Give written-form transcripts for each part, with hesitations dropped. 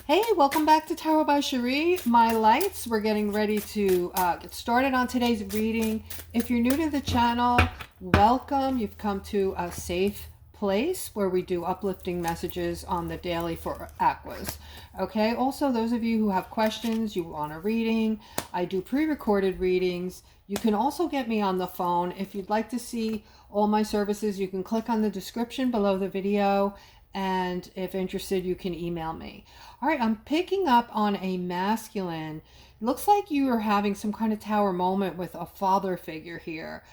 Hey, welcome back to Tarot by Cherie. My lights, we're getting ready to get started on today's reading. If you're new to the channel, welcome. You've come to a safe place where we do uplifting messages on the daily for Aquas. Okay, also those of you who have questions, you want a reading, I do pre-recorded readings. You can also get me on the phone. If you'd like to see all my services, you can click on the description below the video. And if interested, you can email me. All right, I'm picking up on a masculine. It looks like you are having some kind of tower moment with a father figure here.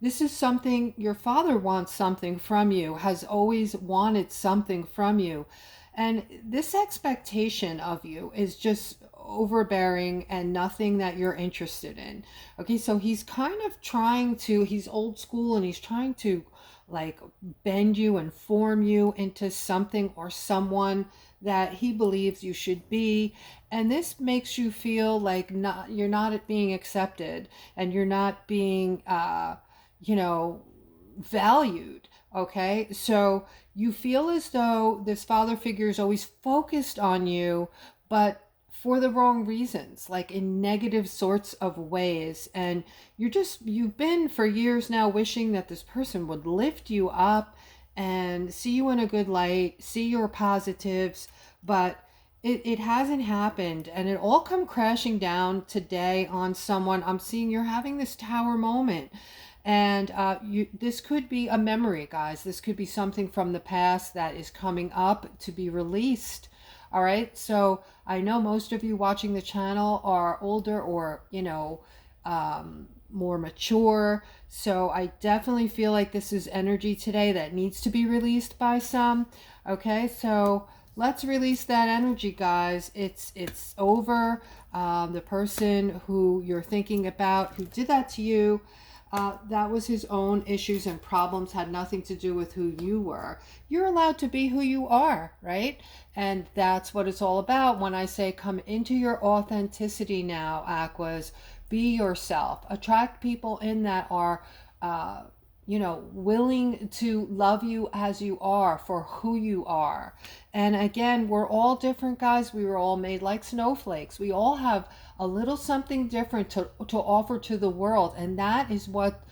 This is something, your father wants something from you, has always wanted something from you. And this expectation of you is just overbearing and nothing that you're interested in. Okay, so he's kind of trying to, he's old school and he's trying to like bend you and form you into something or someone that he believes you should be. And this makes you feel like you're not being accepted and you're not being valued. Okay, so you feel as though this father figure is always focused on you, but for the wrong reasons, like in negative sorts of ways. And you've been for years now wishing that this person would lift you up and see you in a good light, see your positives, but it hasn't happened. And it all come crashing down today on someone. I'm seeing you're having this tower moment. And this could be a memory, guys. This could be something from the past that is coming up to be released. All right, so I know most of you watching the channel are older or, more mature. So I definitely feel like this is energy today that needs to be released by some. Okay, so let's release that energy, guys. It's over. The person who you're thinking about, who did that to you, that was his own issues and problems, had nothing to do with who you were. You're allowed to be who you are, right? And that's what it's all about. When I say come into your authenticity now, Aquas, be yourself. Attract people in that are, willing to love you as you are, for who you are. And again, we're all different, guys. We were all made like snowflakes. We all have a little something different to offer to the world. And that is what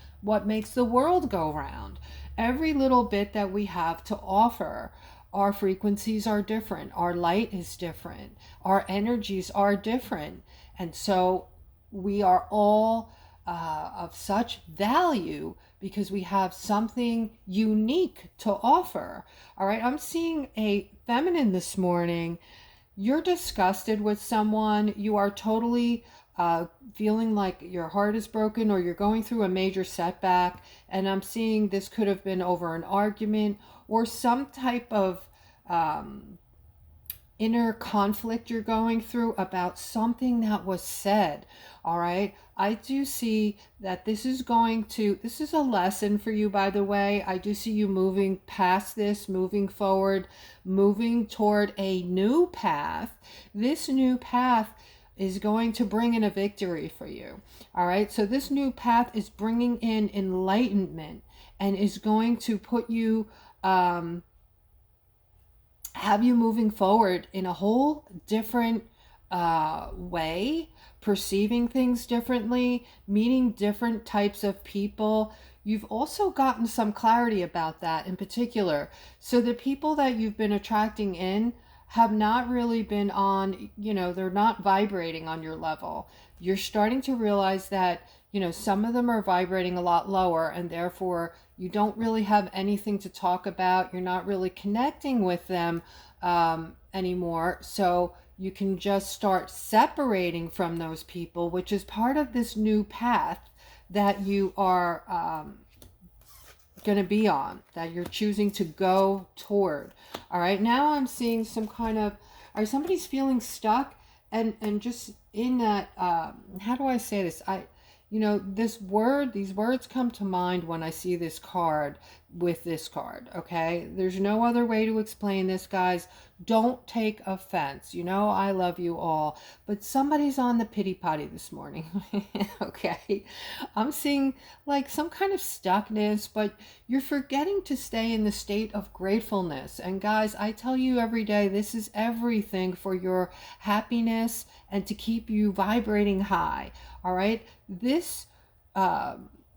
makes the world go round. Every little bit that we have to offer. Our frequencies are different. Our light is different. Our energies are different. And so we are all of such value because we have something unique to offer. All right, I'm seeing a feminine this morning. You're disgusted with someone. You are totally feeling like your heart is broken or you're going through a major setback. And I'm seeing this could have been over an argument or some type of inner conflict you're going through about something that was said. All right, I do see that this is a lesson for you, by the way. I do see you moving past this, moving forward, moving toward a new path. This new path is going to bring in a victory for you. All right, so this new path is bringing in enlightenment and is going to put you have you moving forward in a whole different way, perceiving things differently, meeting different types of people. You've also gotten some clarity about that in particular. So the people that you've been attracting in have not really been on, they're not vibrating on your level. You're starting to realize that, some of them are vibrating a lot lower and therefore you don't really have anything to talk about. You're not really connecting with them anymore. So you can just start separating from those people, which is part of this new path that you are going to be on, that you're choosing to go toward. All right, now I'm seeing some kind of, somebody's feeling stuck and just in that, how do I say this? These words come to mind when I see this card. with this card, okay? There's no other way to explain this, guys. Don't take offense. You know, I love you all, but somebody's on the pity potty this morning. Okay, I'm seeing like some kind of stuckness, but you're forgetting to stay in the state of gratefulness. And guys, I tell you every day, this is everything for your happiness and to keep you vibrating high. All right, this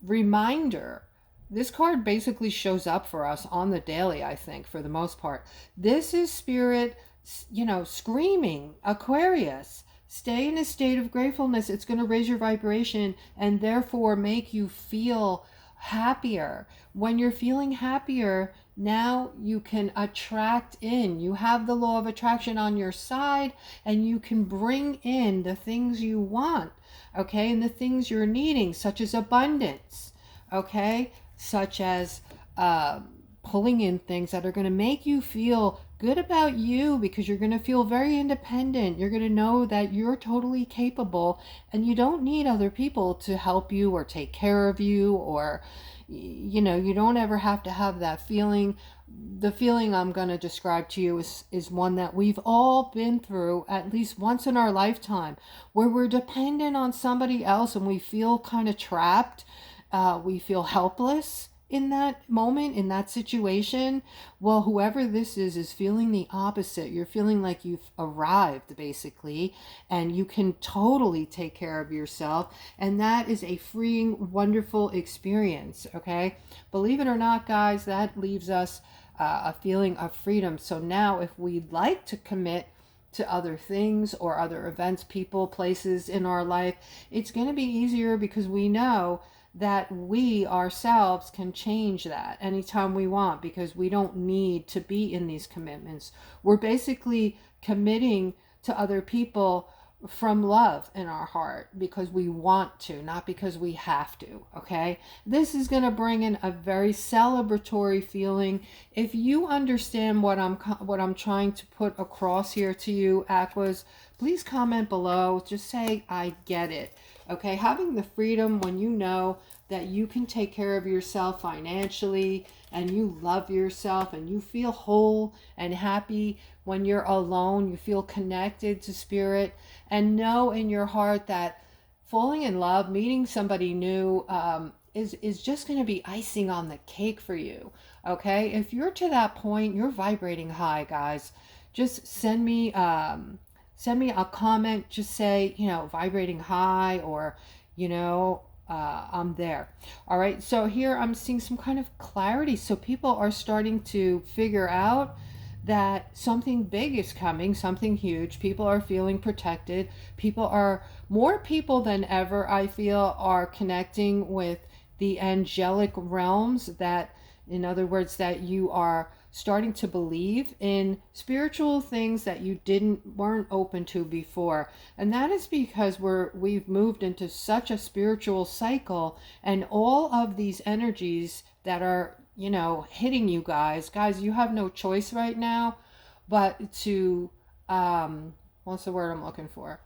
reminder, this card basically shows up for us on the daily, I think, for the most part. This is spirit, you know, screaming, Aquarius, stay in a state of gratefulness. It's going to raise your vibration and therefore make you feel happier. When you're feeling happier, now you can attract in. You have the law of attraction on your side, and you can bring in the things you want, okay, and the things you're needing, such as abundance, okay, such as pulling in things that are going to make you feel good about you, because you're going to feel very independent. You're going to know that you're totally capable and you don't need other people to help you or take care of you, or, you know, you don't ever have to have that feeling. The feeling I'm going to describe to you is one that we've all been through at least once in our lifetime, where we're dependent on somebody else and we feel kind of trapped. We feel helpless in that moment, in that situation. Well, whoever this is feeling the opposite. You're feeling like you've arrived, basically, and you can totally take care of yourself. And that is a freeing, wonderful experience, okay? Believe it or not, guys, that leaves us a feeling of freedom. So now if we'd like to commit to other things or other events, people, places in our life, it's going to be easier because we know that we ourselves can change that anytime we want, because we don't need to be in these commitments. We're basically committing to other people from love in our heart because we want to, not because we have to, okay? This is going to bring in a very celebratory feeling. If you understand what I'm trying to put across here to you, Aquas, please comment below. Just say, I get it. Okay, having the freedom when you know that you can take care of yourself financially and you love yourself and you feel whole and happy when you're alone, you feel connected to spirit, and know in your heart that falling in love, meeting somebody new is just going to be icing on the cake for you. Okay, if you're to that point, you're vibrating high, guys. Just send me a comment. Just say, you know, vibrating high, or, you know, I'm there. All right, so here I'm seeing some kind of clarity. So people are starting to figure out that something big is coming, something huge. People are feeling protected. More people than ever, I feel, are connecting with the angelic realms. That, in other words, that you are starting to believe in spiritual things that you weren't open to before. And that is because we've moved into such a spiritual cycle, and all of these energies that are, you know, hitting you guys, you have no choice right now but to what's the word I'm looking for?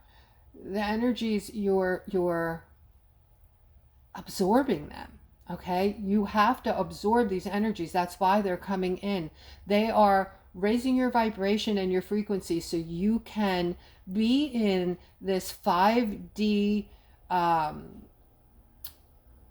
The energies, you're absorbing them. Okay, you have to absorb these energies. That's why they're coming in. They are raising your vibration and your frequency so you can be in this 5D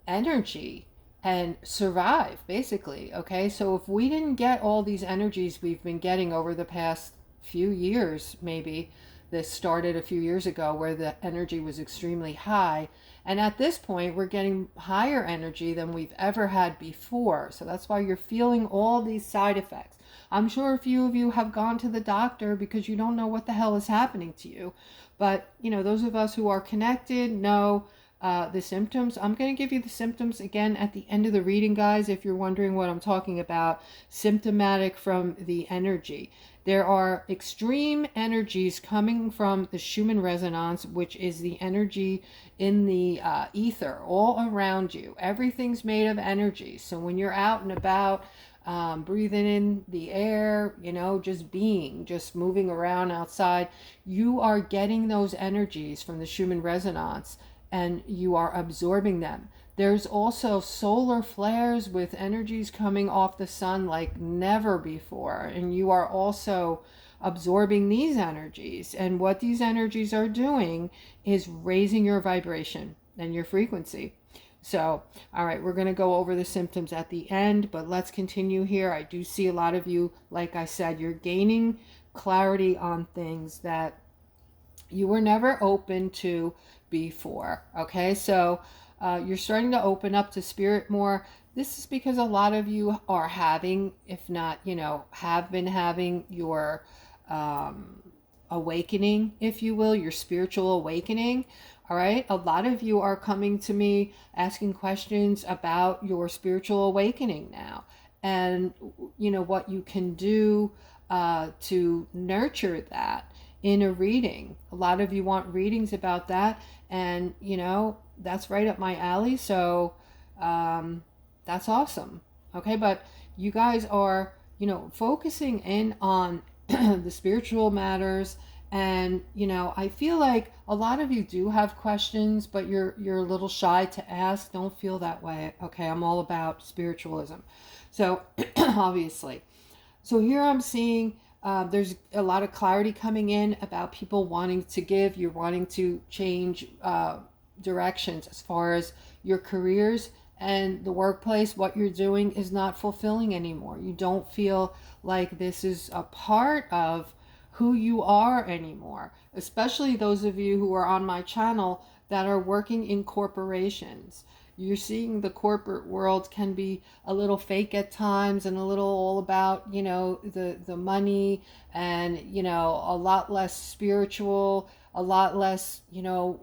energy and survive, basically. Okay, so if we didn't get all these energies we've been getting over the past few years, maybe this started a few years ago where the energy was extremely high, and at this point we're getting higher energy than we've ever had before. So that's why you're feeling all these side effects. I'm sure a few of you have gone to the doctor because you don't know what the hell is happening to you, but you know, those of us who are connected know the symptoms. I'm going to give you the symptoms again at the end of the reading, guys, if you're wondering what I'm talking about. Symptomatic from the energy. There are extreme energies coming from the Schumann resonance, which is the energy in the ether all around you. Everything's made of energy. So when you're out and about, breathing in the air, you know, just moving around outside, you are getting those energies from the Schumann resonance, and you are absorbing them. There's also solar flares with energies coming off the sun like never before. And you are also absorbing these energies. And what these energies are doing is raising your vibration and your frequency. So, all right, we're going to go over the symptoms at the end, but let's continue here. I do see a lot of you, like I said, you're gaining clarity on things that you were never open to before. Okay, so you're starting to open up to spirit more. This is because a lot of you are having, if not, have been having your awakening, if you will, your spiritual awakening. All right, a lot of you are coming to me asking questions about your spiritual awakening now, and what you can do to nurture that in a reading. A lot of you want readings about that, and that's right up my alley. So that's awesome. Okay, but you guys are focusing in on the spiritual matters, and I feel like a lot of you do have questions, but you're a little shy to ask. Don't feel that way. Okay, I'm all about spiritualism. So obviously, so here I'm seeing there's a lot of clarity coming in about people wanting to give. You're wanting to change directions as far as your careers and the workplace. What you're doing is not fulfilling anymore. You don't feel like this is a part of who you are anymore, especially those of you who are on my channel that are working in corporations. You're seeing the corporate world can be a little fake at times, and a little all about the money, and a lot less spiritual, a lot less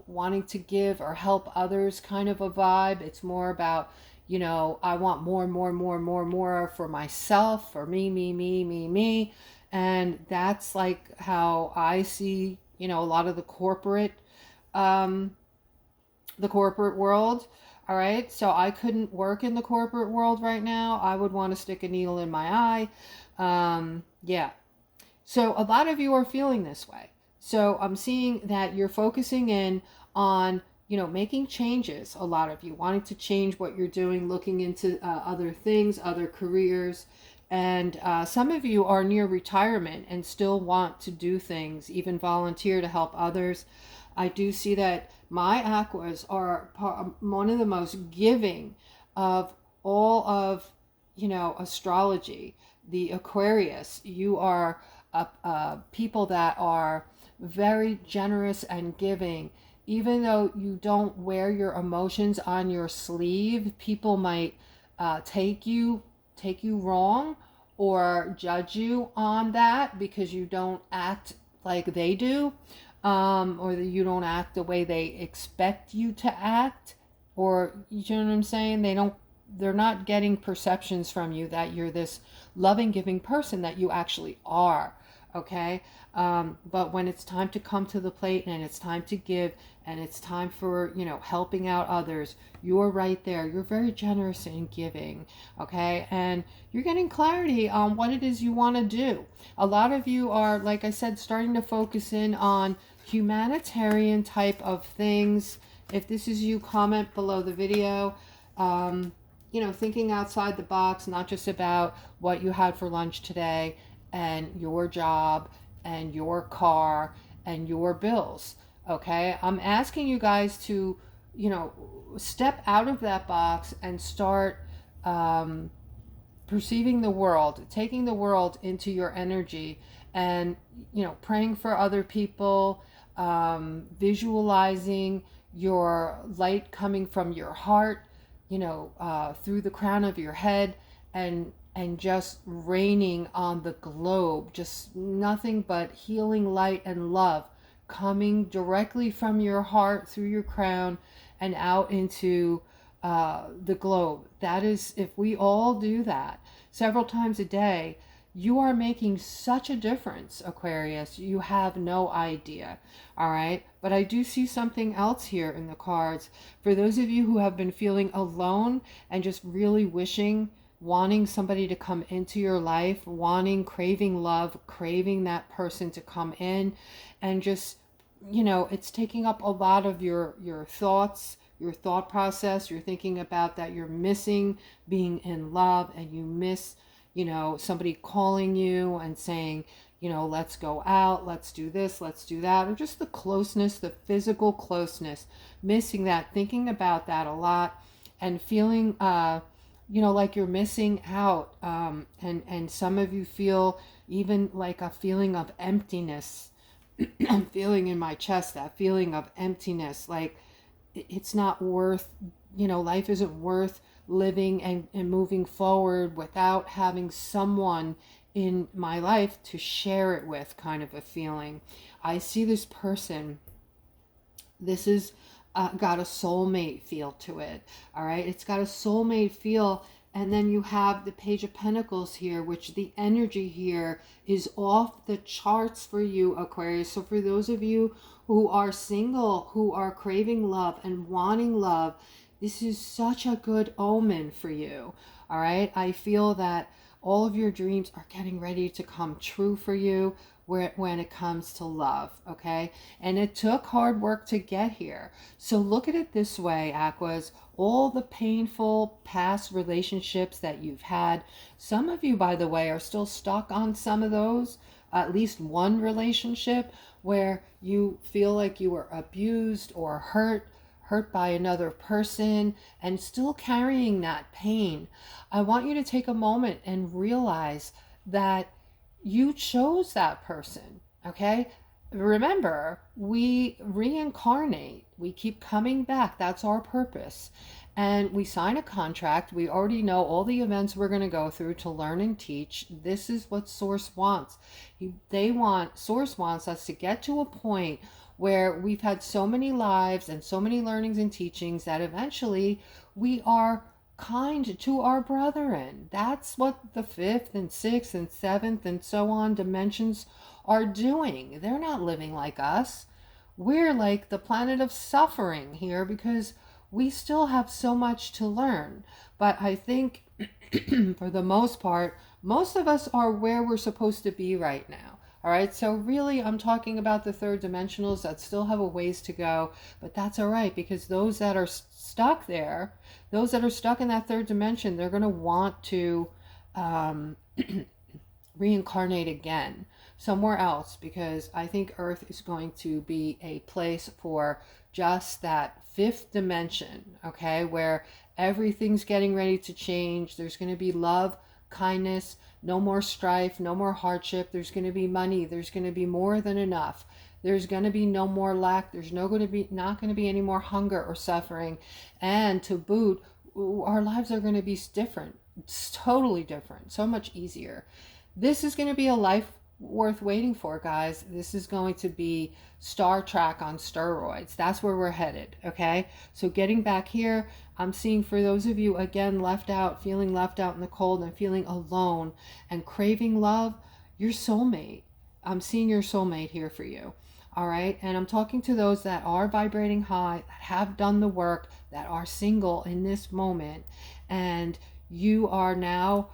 wanting to give or help others kind of a vibe. It's more about I want more for myself, for me. And that's like how I see a lot of the corporate world. All right, so I couldn't work in the corporate world right now. I would want to stick a needle in my eye. Yeah, so a lot of you are feeling this way. So I'm seeing that you're focusing in on making changes. A lot of you wanting to change what you're doing, looking into other things, other careers. And some of you are near retirement and still want to do things, even volunteer to help others. I do see that my aquas are one of the most giving of all of astrology. The Aquarius, you are people that are very generous and giving. Even though you don't wear your emotions on your sleeve, people might take you wrong or judge you on that because you don't act like they do, or that you don't act the way they expect you to act, or you know what I'm saying? They're not getting perceptions from you that you're this loving, giving person that you actually are. Okay, but when it's time to come to the plate and it's time to give and it's time for helping out others, you're right there. You're very generous in giving. Okay, and you're getting clarity on what it is you want to do. A lot of you are, like I said, starting to focus in on humanitarian type of things. If this is you, comment below the video. Thinking outside the box, not just about what you had for lunch today and your job and your car and your bills. Okay, I'm asking you guys to step out of that box and start perceiving the world, taking the world into your energy, and praying for other people, visualizing your light coming from your heart, through the crown of your head, and just raining on the globe, just nothing but healing light and love coming directly from your heart through your crown and out into the globe. That is, if we all do that several times a day, you are making such a difference, Aquarius. You have no idea. All right. But I do see something else here in the cards. For those of you who have been feeling alone and just really wanting somebody to come into your life, craving love, craving that person to come in, and just, it's taking up a lot of your thoughts, your thought process. You're thinking about that you're missing being in love, and you miss, somebody calling you and saying, let's go out, let's do this, let's do that, or just the closeness, the physical closeness, missing that, thinking about that a lot, and feeling, like you're missing out. And some of you feel even like a feeling of emptiness. I'm feeling in my chest that feeling of emptiness, like it's not worth, life isn't worth living and moving forward without having someone in my life to share it with, kind of a feeling. I see this person, this is got a soulmate feel to it. All right, it's got a soulmate feel. And then you have the Page of Pentacles here, which the energy here is off the charts for you, Aquarius. So for those of you who are single, who are craving love and wanting love, this is such a good omen for you. All right, I feel that all of your dreams are getting ready to come true for you when it comes to love, okay? And it took hard work to get here. So look at it this way, Aquas. All the painful past relationships that you've had, some of you, by the way, are still stuck on some of those, at least one relationship where you feel like you were abused or hurt by another person, and still carrying that pain. I want you to take a moment and realize that you chose that person, okay? Remember, we reincarnate, we keep coming back. That's our purpose. And we sign a contract. We already know all the events we're going to go through to learn and teach. This is what Source wants. Source wants us to get to a point where we've had so many lives and so many learnings and teachings that eventually we are kind to our brethren. That's what the fifth and sixth and seventh and so on dimensions are doing. They're not living like us. We're like the planet of suffering here because we still have so much to learn. But I think for the most part, most of us are where we're supposed to be right now. All right, so really I'm talking about the third dimensionals that still have a ways to go, but that's all right, because those that are stuck there, those that are stuck in that third dimension, they're going to want to reincarnate again somewhere else, because I think Earth is going to be a place for just that fifth dimension, okay, where everything's getting ready to change. There's going to be love, kindness, no more strife, no more hardship. There's going to be money. There's going to be more than enough. There's going to be no more lack. There's not going to be any more hunger or suffering. And to boot, our lives are going to be different. It's totally different. So much easier. This is going to be a life worth waiting for, guys. This is going to be Star Trek on steroids. That's where we're headed, okay? So getting back here, I'm seeing for those of you, again, left out, feeling left out in the cold and feeling alone and craving love, your soulmate. I'm seeing your soulmate here for you, all right? And I'm talking to those that are vibrating high, that have done the work, that are single in this moment, and you are now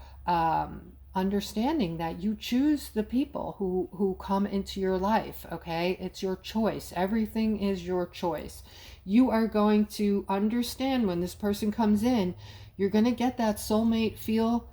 understanding that you choose the people who come into your life, okay? It's your choice. Everything is your choice. You are going to understand when this person comes in, you're going to get that soulmate feel,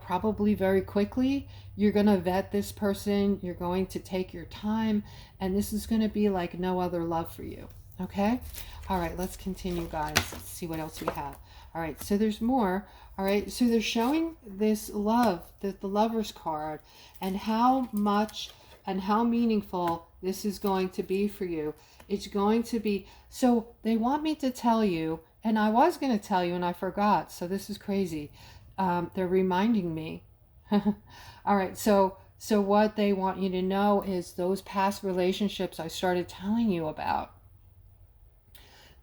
probably very quickly. You're going to vet this person. You're going to take your time, and this is going to be like no other love for you, okay? All right, let's continue, guys. Let's see what else we have. All right, so there's more. All right, so they're showing this love, the Lover's card, and how much and how meaningful this is going to be for you. It's going to be, so they want me to tell you, and I was going to tell you and I forgot, so this is crazy. They're reminding me. All right, so what they want you to know is those past relationships I started telling you about,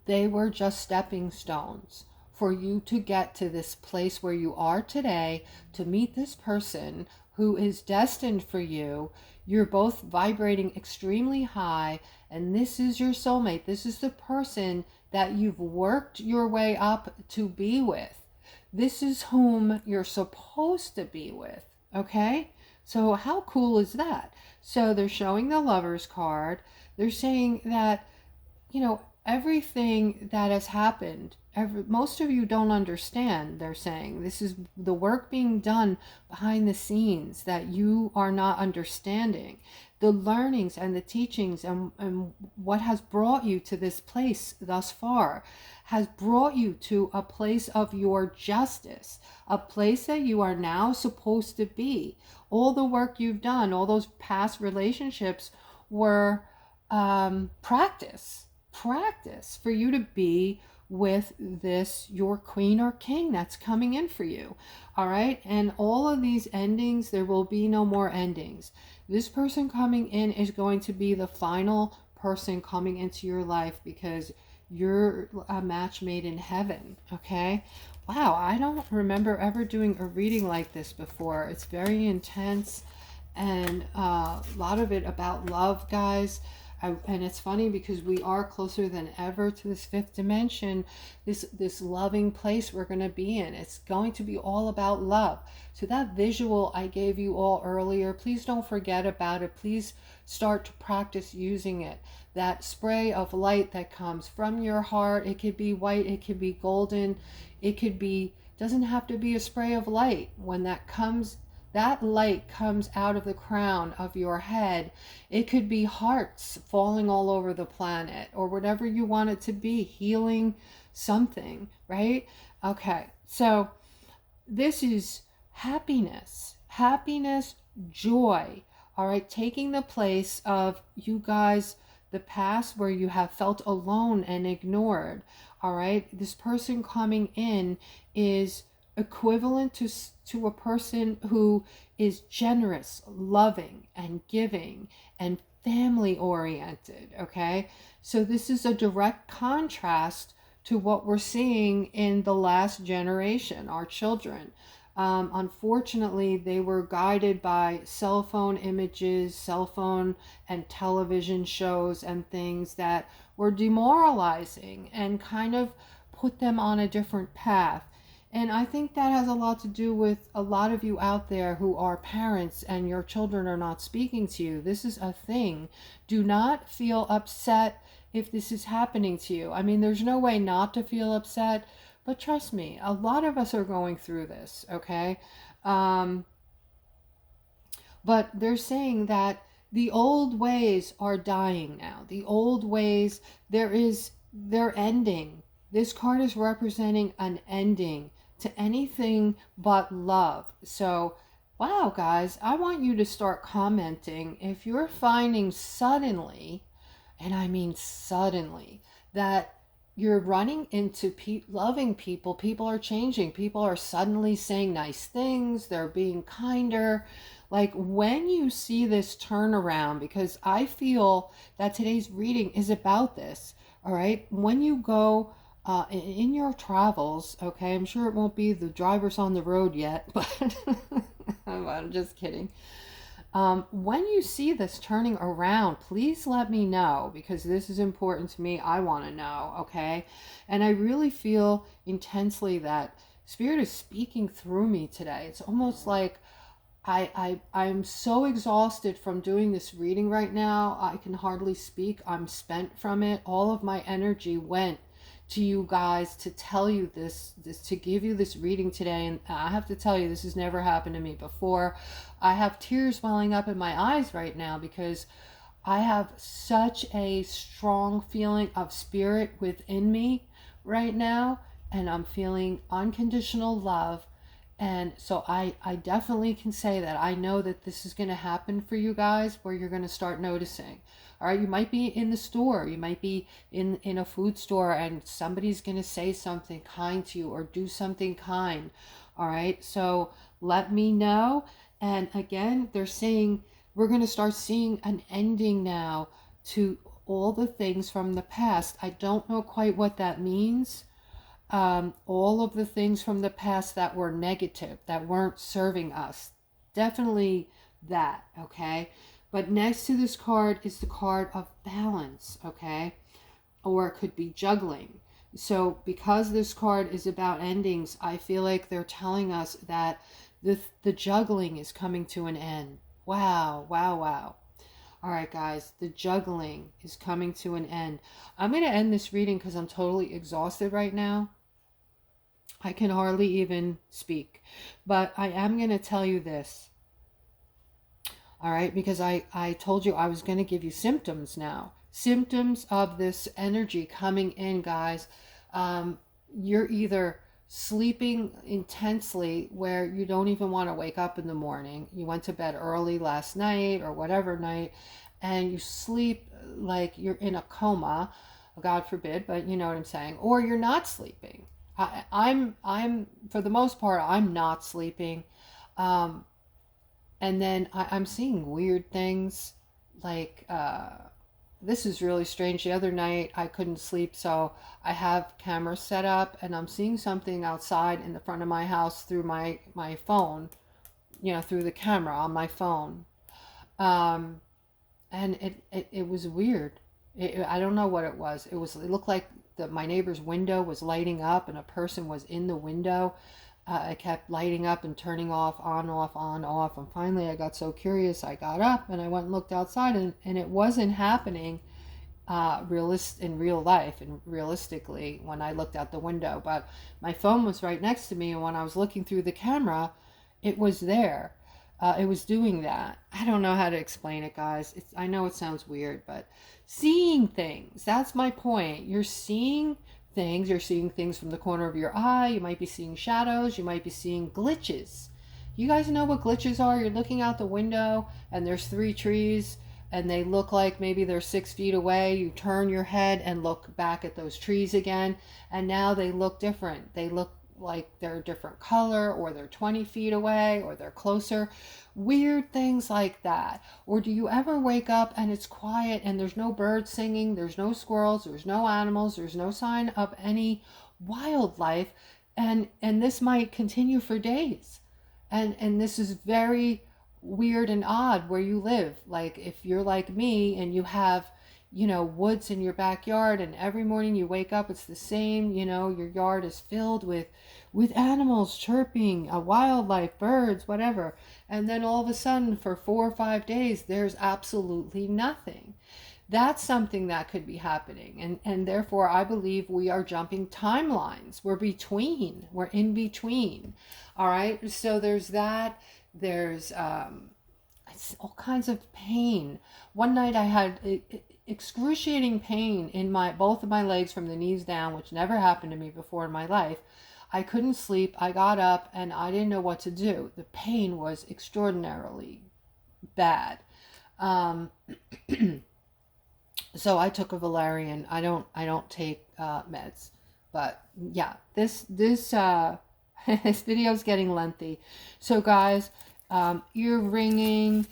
they were just stepping stones for you to get to this place where you are today, to meet this person who is destined for you. You're both vibrating extremely high, and this is your soulmate. This is the person that you've worked your way up to be with. This is whom you're supposed to be with, okay? So how cool is that? So they're showing the Lover's card. They're saying that, everything that has happened, most of you don't understand. They're saying this is the work being done behind the scenes that you are not understanding. The learnings and the teachings and what has brought you to this place thus far has brought you to a place of your justice, a place that you are now supposed to be. All the work you've done, all those past relationships were practice for you to be with this, your queen or king that's coming in for you. All right. And all of these endings, there will be no more endings. This person coming in is going to be the final person coming into your life, because you're a match made in heaven. Okay. Wow. I don't remember ever doing a reading like this before. It's very intense, and a lot of it about love, guys. And it's funny because we are closer than ever to this fifth dimension, this loving place we're going to be in. It's going to be all about love. So that visual I gave you all earlier, please don't forget about it. Please start to practice using it. That spray of light that comes from your heart, it could be white, it could be golden, it could be, doesn't have to be a spray of light. When that light comes out of the crown of your head, it could be hearts falling all over the planet, or whatever you want it to be, healing something, right? Okay, so this is happiness, joy, all right? Taking the place of you guys, the past where you have felt alone and ignored, all right? This person coming in is equivalent to a person who is generous, loving, and giving, and family oriented. Okay, so this is a direct contrast to what we're seeing in the last generation, our children. Unfortunately, they were guided by cell phone images, cell phone and television shows, and things that were demoralizing and kind of put them on a different path. And I think that has a lot to do with a lot of you out there who are parents and your children are not speaking to you. This is a thing. Do not feel upset if this is happening to you. I mean, there's no way not to feel upset, but trust me, a lot of us are going through this, okay? But they're saying that the old ways are dying now. The old ways, they're ending. This card is representing an ending to anything but love. So, wow, guys, I want you to start commenting if you're finding suddenly, and I mean suddenly, that you're running into loving people. People are changing. People are suddenly saying nice things. They're being kinder. Like, when you see this turnaround, because I feel that today's reading is about this, all right? When you go in your travels, okay, I'm sure it won't be the drivers on the road yet, but I'm just kidding. When you see this turning around, please let me know, because this is important to me. I want to know, okay? And I really feel intensely that Spirit is speaking through me today. It's almost like I'm so exhausted from doing this reading right now. I can hardly speak. I'm spent from it. All of my energy went to you guys to tell you this, to give you this reading today. And I have to tell you, this has never happened to me before. I have tears welling up in my eyes right now, because I have such a strong feeling of spirit within me right now, and I'm feeling unconditional love. And so I definitely can say that I know that this is going to happen for you guys, where you're going to start noticing. All right, you might be in the store, you might be in a food store, and somebody's going to say something kind to you or do something kind. All right, so let me know. And again, they're saying we're going to start seeing an ending now to all the things from the past. I don't know quite what that means. All of the things from the past that were negative, that weren't serving us. Definitely that, okay? But next to this card is the card of balance, okay? Or it could be juggling. So because this card is about endings, I feel like they're telling us that the juggling is coming to an end. Wow, wow, wow. All right, guys, the juggling is coming to an end. I'm going to end this reading because I'm totally exhausted right now. I can hardly even speak. But I am going to tell you this. All right, because I told you I was going to give you symptoms now. Symptoms of this energy coming in, guys. You're either sleeping intensely where you don't even want to wake up in the morning. You went to bed early last night or whatever night, and you sleep like you're in a coma, God forbid, but you know what I'm saying. Or you're not sleeping. I'm for the most part, I'm not sleeping. And then I'm seeing weird things like this is really strange. The other night I couldn't sleep, so I have cameras set up and I'm seeing something outside in the front of my house through my phone, you know, through the camera on my phone. And it was weird. I don't know what it was. It looked like my neighbor's window was lighting up and a person was in the window. It kept lighting up and turning off, on, off, on, off. And finally I got so curious, I got up and I went and looked outside, and it wasn't happening in real life and realistically when I looked out the window. But my phone was right next to me, and when I was looking through the camera, it was there. It was doing that. I don't know how to explain it, guys. I know it sounds weird, but seeing things, that's my point. You're seeing things. You're seeing things from the corner of your eye. You might be seeing shadows. You might be seeing glitches. You guys know what glitches are? You're looking out the window and there's 3 trees and they look like maybe they're 6 feet away. You turn your head and look back at those trees again, and now they look different. They look like they're a different color, or they're 20 feet away, or they're closer. Weird things like that. Or do you ever wake up and it's quiet and there's no birds singing, there's no squirrels, there's no animals, there's no sign of any wildlife, and this might continue for days. And this is very weird and odd where you live. Like if you're like me and you have, you know, woods in your backyard, and every morning you wake up, it's the same, you know, your yard is filled with animals chirping, wildlife, birds, whatever. And then all of a sudden for 4 or 5 days, there's absolutely nothing. That's something that could be happening. And therefore I believe we are jumping timelines. We're in between. All right. So there's that. There's all kinds of pain. One night I had excruciating pain in both of my legs from the knees down, which never happened to me before in my life. I couldn't sleep. I got up and I didn't know what to do. The pain was extraordinarily bad. So I took a valerian. I don't take meds, but yeah, this this video is getting lengthy. So guys, ear ringing,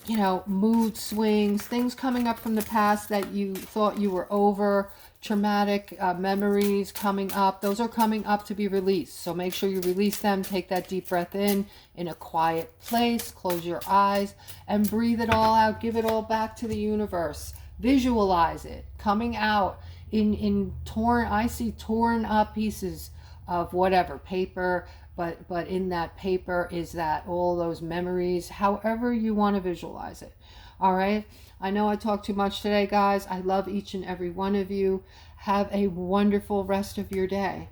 you know, mood swings, things coming up from the past that you thought you were over, traumatic memories coming up. Those are coming up to be released. So make sure you release them. Take that deep breath in a quiet place. Close your eyes and breathe it all out. Give it all back to the universe. Visualize it coming out in torn, I see torn up pieces of whatever, paper, but in that paper is that all those memories, however you want to visualize it. All right. I know I talked too much today, guys. I love each and every one of you. Have a wonderful rest of your day.